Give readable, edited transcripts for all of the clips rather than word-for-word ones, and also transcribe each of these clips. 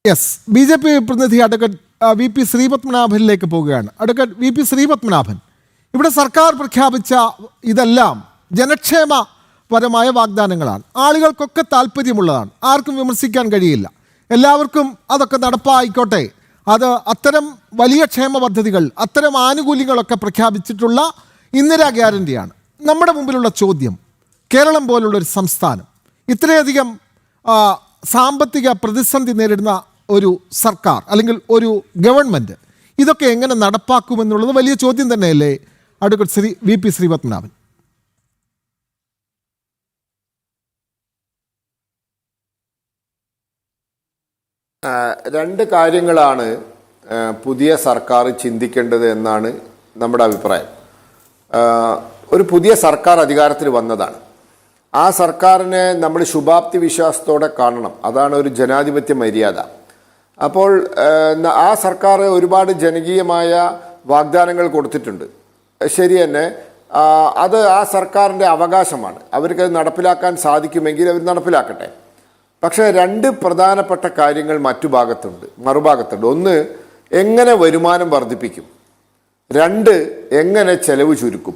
Yes, BJP പ്രതിനിധി advocate VP ശ്രീപത്മനാഭനിലേക്ക് പോവുകയാണ്. Advocate VP Sreepadmanabhan, ഇവിടെ സർക്കാർ പ്രഖ്യാപിച്ച ഇതെല്ലാം ജനക്ഷേമപരമായ വാഗ്ദാനങ്ങളാണ്, ആളുകൾക്കൊക്കെ താല്പര്യമുള്ളതാണ്, ആർക്കും വിമർശിക്കാൻ കഴിയില്ല. എല്ലാവർക്കും അതൊക്കെ നടപ്പായിക്കോട്ടെ. അത് അത്തരം വലിയ ക്ഷേമ പദ്ധതികൾ, അത്തരം ആനുകൂല്യങ്ങളൊക്കെ പ്രഖ്യാപിച്ചിട്ടുള്ള ഇന്ദിരാ ഗ്യാരണ്ടിയാണ്. നമ്മുടെ മുമ്പിലുള്ള ചോദ്യം, കേരളം പോലുള്ളൊരു സംസ്ഥാനം ഇത്രയധികം സാമ്പത്തിക പ്രതിസന്ധി നേരിടുന്ന ഒരു സർക്കാർ അല്ലെങ്കിൽ ഒരു ഗവൺമെൻറ് ഇതൊക്കെ എങ്ങനെ നടപ്പാക്കുമെന്നുള്ളത് വലിയ ചോദ്യം തന്നെയല്ലേ അഡ്വക്കേറ്റ് VP ശ്രീപത്മനാഭൻ? രണ്ട് കാര്യങ്ങളാണ് പുതിയ സർക്കാർ ചിന്തിക്കേണ്ടത് എന്നാണ് നമ്മുടെ അഭിപ്രായം. ഒരു പുതിയ സർക്കാർ അധികാരത്തിൽ വന്നതാണ്. ആ സർക്കാരിനെ നമ്മൾ ശുഭാപ്തി വിശ്വാസത്തോടെ കാണണം. അതാണ് ഒരു ജനാധിപത്യ മര്യാദ. അപ്പോൾ ആ സർക്കാർ ഒരുപാട് ജനകീയമായ വാഗ്ദാനങ്ങൾ കൊടുത്തിട്ടുണ്ട്, ശരി തന്നെ. അത് ആ സർക്കാരിൻ്റെ അവകാശമാണ്. അവർക്കത് നടപ്പിലാക്കാൻ സാധിക്കുമെങ്കിൽ അവർ നടപ്പിലാക്കട്ടെ. പക്ഷേ രണ്ട് പ്രധാനപ്പെട്ട കാര്യങ്ങൾ മറുഭാഗത്തുണ്ട്. ഒന്ന്, എങ്ങനെ വരുമാനം വർദ്ധിപ്പിക്കും. രണ്ട്, എങ്ങനെ ചെലവ് ചുരുക്കും.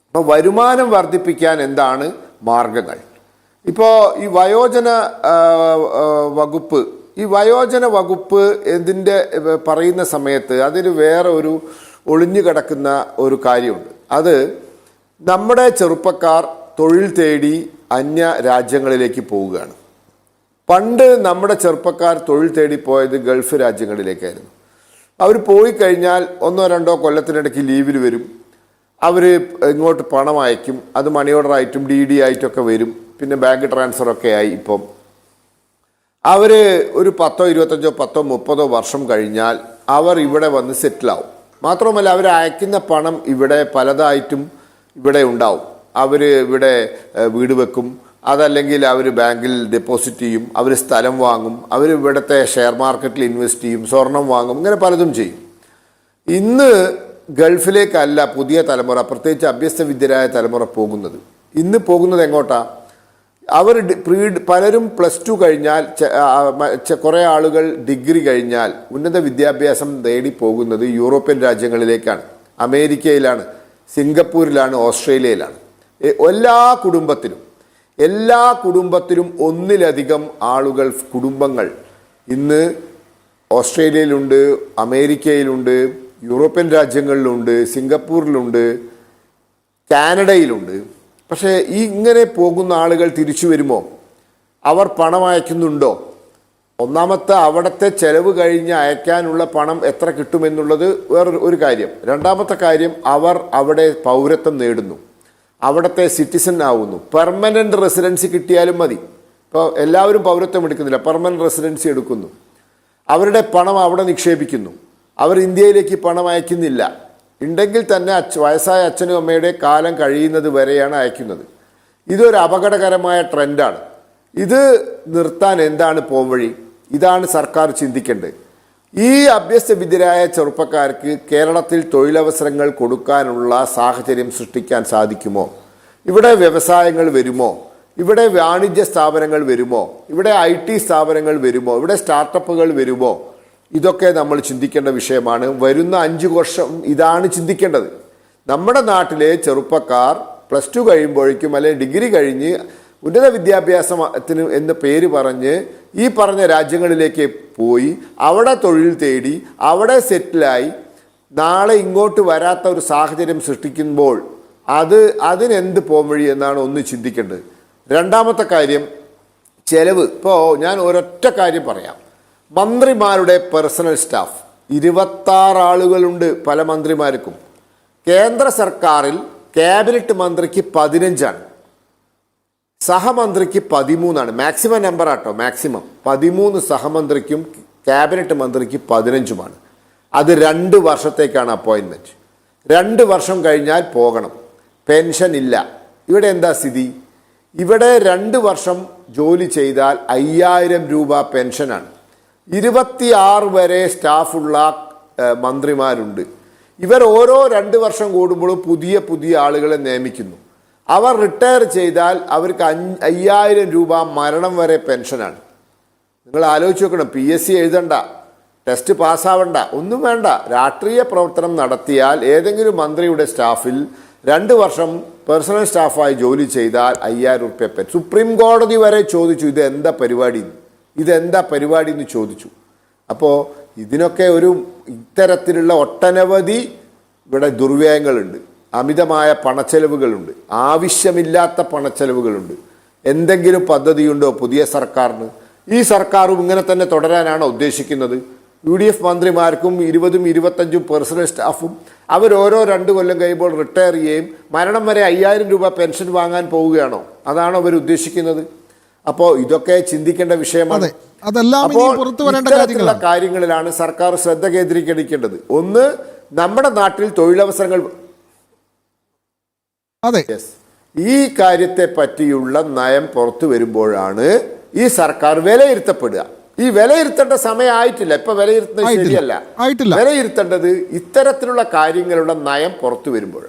അപ്പോൾ വരുമാനം വർദ്ധിപ്പിക്കാൻ എന്താണ് മാർഗങ്ങൾ? ഇപ്പോൾ ഈ വയോജന വകുപ്പ് ഇതിൻ്റെ പറയുന്ന സമയത്ത് അതിന് വേറെ ഒരു ഒളിഞ്ഞു കിടക്കുന്ന ഒരു കാര്യമുണ്ട്. അത് നമ്മുടെ ചെറുപ്പക്കാർ തൊഴിൽ തേടി അന്യ രാജ്യങ്ങളിലേക്ക് പോവുകയാണ്. പണ്ട് നമ്മുടെ ചെറുപ്പക്കാർ തൊഴിൽ തേടി പോയത് ഗൾഫ് രാജ്യങ്ങളിലേക്കായിരുന്നു. അവർ പോയി കഴിഞ്ഞാൽ 1-2 കൊല്ലത്തിനിടയ്ക്ക് ലീവിൽ വരും. അവർ ഇങ്ങോട്ട് പണം അയക്കും. അത് മണി ഓർഡർ ആയിട്ടും DD ആയിട്ടൊക്കെ വരും. പിന്നെ ബാങ്ക് ട്രാൻസ്ഫറൊക്കെ ആയി. ഇപ്പം അവർ ഒരു 10-25-30 വർഷം കഴിഞ്ഞാൽ അവർ ഇവിടെ വന്ന് സെറ്റിലാവും. മാത്രമല്ല, അവർ അയക്കുന്ന പണം ഇവിടെ പലതായിട്ടും ഇവിടെ ഉണ്ടാവും. അവർ ഇവിടെ വീട് വെക്കും, അതല്ലെങ്കിൽ അവർ ബാങ്കിൽ ഡെപ്പോസിറ്റ് ചെയ്യും, അവർ സ്ഥലം വാങ്ങും, അവർ ഇവിടുത്തെ ഷെയർ മാർക്കറ്റിൽ ഇൻവെസ്റ്റ് ചെയ്യും, സ്വർണം വാങ്ങും, ഇങ്ങനെ പലതും ചെയ്യും. ഇന്ന് ഗൾഫിലേക്കല്ല പുതിയ തലമുറ, പ്രത്യേകിച്ച് അഭ്യസ്തവിദ്യരായ തലമുറ പോകുന്നത്. ഇന്ന് പോകുന്നത് എങ്ങോട്ടാ? അവർ പലരും +2 കഴിഞ്ഞാൽ, കുറേ ആളുകൾ ഡിഗ്രി കഴിഞ്ഞാൽ ഉന്നത വിദ്യാഭ്യാസം നേടി പോകുന്നത് യൂറോപ്യൻ രാജ്യങ്ങളിലേക്കാണ്, അമേരിക്കയിലാണ്, സിംഗപ്പൂരിലാണ്, ഓസ്ട്രേലിയയിലാണ്. എല്ലാ കുടുംബത്തിലും ഒന്നിലധികം കുടുംബങ്ങൾ ഇന്ന് ഓസ്ട്രേലിയയിലുണ്ട്, അമേരിക്കയിലുണ്ട്, യൂറോപ്യൻ രാജ്യങ്ങളിലുണ്ട്, സിംഗപ്പൂരിലുണ്ട്, കാനഡയിലുണ്ട്. പക്ഷേ ഇങ്ങനെ പോകുന്ന ആളുകൾ തിരിച്ചു വരുമോ? അവർ പണം അയക്കുന്നുണ്ടോ? ഒന്നാമത്തെ, അവിടുത്തെ ചെലവ് കഴിഞ്ഞ് അയക്കാനുള്ള പണം എത്ര കിട്ടുമെന്നുള്ളത് വേറൊരു കാര്യം. രണ്ടാമത്തെ കാര്യം, അവർ അവിടെ പൗരത്വം നേടുന്നു, അവിടുത്തെ സിറ്റിസൺ ആവുന്നു. പെർമനൻ്റ് റെസിഡൻസി കിട്ടിയാലും മതി. ഇപ്പോൾ എല്ലാവരും പൗരത്വം എടുക്കുന്നില്ല, പെർമനൻ്റ് റെസിഡൻസി എടുക്കുന്നു. അവരുടെ പണം അവിടെ നിക്ഷേപിക്കുന്നു. അവർ ഇന്ത്യയിലേക്ക് പണം അയക്കുന്നില്ല. ഉണ്ടെങ്കിൽ തന്നെ വയസ്സായ അച്ഛനും അമ്മയുടെ കാലം കഴിയുന്നത് വരെയാണ് അയക്കുന്നത്. ഇതൊരു അപകടകരമായ ട്രെൻഡാണ്. ഇത് നിർത്താൻ എന്താണ് പോംവഴി? ഇതാണ് സർക്കാർ ചിന്തിക്കേണ്ടത്. ഈ അഭ്യസ്തവിദ്യരായ ചെറുപ്പക്കാർക്ക് കേരളത്തിൽ തൊഴിലവസരങ്ങൾ കൊടുക്കാനുള്ള സാഹചര്യം സൃഷ്ടിക്കാൻ സാധിക്കുമോ? ഇവിടെ വ്യവസായങ്ങൾ വരുമോ? ഇവിടെ വാണിജ്യ സ്ഥാപനങ്ങൾ വരുമോ? ഇവിടെ IT സ്ഥാപനങ്ങൾ വരുമോ? ഇവിടെ സ്റ്റാർട്ടപ്പുകൾ വരുമോ? ഇതൊക്കെ നമ്മൾ ചിന്തിക്കേണ്ട വിഷയമാണ്. വരുന്ന 5 വർഷം ഇതാണ് ചിന്തിക്കേണ്ടത്. നമ്മുടെ നാട്ടിലെ ചെറുപ്പക്കാർ +2 കഴിയുമ്പോഴേക്കും അല്ലെങ്കിൽ ഡിഗ്രി കഴിഞ്ഞ് ഉന്നത വിദ്യാഭ്യാസത്തിന് എന്ന പേര് പറഞ്ഞ് ഈ പറഞ്ഞ രാജ്യങ്ങളിലേക്ക് പോയി അവിടെ തൊഴിൽ തേടി അവിടെ സെറ്റിലായി നാളെ ഇങ്ങോട്ട് വരാത്ത ഒരു സാഹചര്യം സൃഷ്ടിക്കുമ്പോൾ അതിനെന്ത് പോംവഴി എന്നാണ് ഒന്ന് ചിന്തിക്കേണ്ടത്. രണ്ടാമത്തെ കാര്യം, ചെലവ്. ഇപ്പോൾ ഞാൻ ഒരൊറ്റ കാര്യം പറയാം. മന്ത്രിമാരുടെ പേഴ്സണൽ സ്റ്റാഫ് 26 ആളുകളുണ്ട് പല മന്ത്രിമാർക്കും. കേന്ദ്ര സർക്കാരിൽ ക്യാബിനറ്റ് മന്ത്രിക്ക് 15 സഹമന്ത്രിക്ക് 13. മാക്സിമം നമ്പർ ആട്ടോ, മാക്സിമം 13 സഹമന്ത്രിക്കും ക്യാബിനറ്റ് മന്ത്രിക്ക് 15. അത് 2 വർഷത്തേക്കാണ് അപ്പോയിൻമെൻറ്റ്. 2 വർഷം കഴിഞ്ഞാൽ പോകണം. പെൻഷൻ ഇല്ല. ഇവിടെ എന്താ സ്ഥിതി? ഇവിടെ 2 വർഷം ജോലി ചെയ്താൽ 5000 രൂപ പെൻഷനാണ്. 26 വരെ സ്റ്റാഫുള്ള മന്ത്രിമാരുണ്ട്. ഇവർ ഓരോ 2 വർഷം കൂടുമ്പോഴും പുതിയ ആളുകളെ നിയമിക്കുന്നു. അവർ റിട്ടയർ ചെയ്താൽ അവർക്ക് 5000 രൂപ മരണം വരെ പെൻഷനാണ്. നിങ്ങൾ ആലോചിച്ച് നോക്കണം, PSC എഴുതണ്ട, ടെസ്റ്റ് പാസ്സാവണ്ട, ഒന്നും വേണ്ട. രാഷ്ട്രീയ പ്രവർത്തനം നടത്തിയാൽ ഏതെങ്കിലും മന്ത്രിയുടെ സ്റ്റാഫിൽ 2 വർഷം പേഴ്സണൽ സ്റ്റാഫായി ജോലി ചെയ്താൽ 5000 റുപ്യ പെൻഷൻ. സുപ്രീം കോടതി വരെ ചോദിച്ചു ഇതെന്താ പരിപാടി എന്ന് ചോദിച്ചു. അപ്പോൾ ഇതിനൊക്കെ ഇത്തരത്തിലുള്ള ഒട്ടനവധി ഇവിടെ ദുർവ്യയങ്ങളുണ്ട്, അമിതമായ പണച്ചെലവുകളുണ്ട്, ആവശ്യമില്ലാത്ത പണച്ചെലവുകളുണ്ട്. എന്തെങ്കിലും പദ്ധതിയുണ്ടോ പുതിയ സർക്കാരിന്? ഈ സർക്കാരും ഇങ്ങനെ തന്നെ തുടരാനാണോ ഉദ്ദേശിക്കുന്നത്? UDF മന്ത്രിമാർക്കും 20ഉം 25ഉം പേഴ്സണൽ സ്റ്റാഫും ഓരോ 2 കൊല്ലം കഴിയുമ്പോൾ റിട്ടയർ ചെയ്യുകയും മരണം വരെ 5000 രൂപ പെൻഷൻ വാങ്ങാൻ പോവുകയാണോ? അതാണോ അവർ ഉദ്ദേശിക്കുന്നത്? അപ്പോൾ ഇതൊക്കെ ചിന്തിക്കേണ്ട വിഷയമാണ്. അതെല്ലാം ഇനി പുറത്തു വരേണ്ട ഇത്തരത്തിലുള്ള കാര്യങ്ങളിലാണ് സർക്കാർ ശ്രദ്ധ കേന്ദ്രീകരിക്കേണ്ടത്. ഒന്ന്, നമ്മുടെ നാട്ടിൽ തൊഴിലവസരങ്ങൾ, ഈ കാര്യത്തെ പറ്റിയുള്ള നയം പുറത്തു വരുമ്പോഴാണ് ഈ സർക്കാർ വിലയിരുത്തപ്പെടുക. ഈ വിലയിരുത്തേണ്ട സമയം ആയിട്ടില്ല. ഇപ്പൊ വിലയിരുത്തുന്നത് ശരിയല്ല. വിലയിരുത്തേണ്ടത് ഇത്തരത്തിലുള്ള കാര്യങ്ങളുടെ നയം പുറത്തു വരുമ്പോഴാണ്.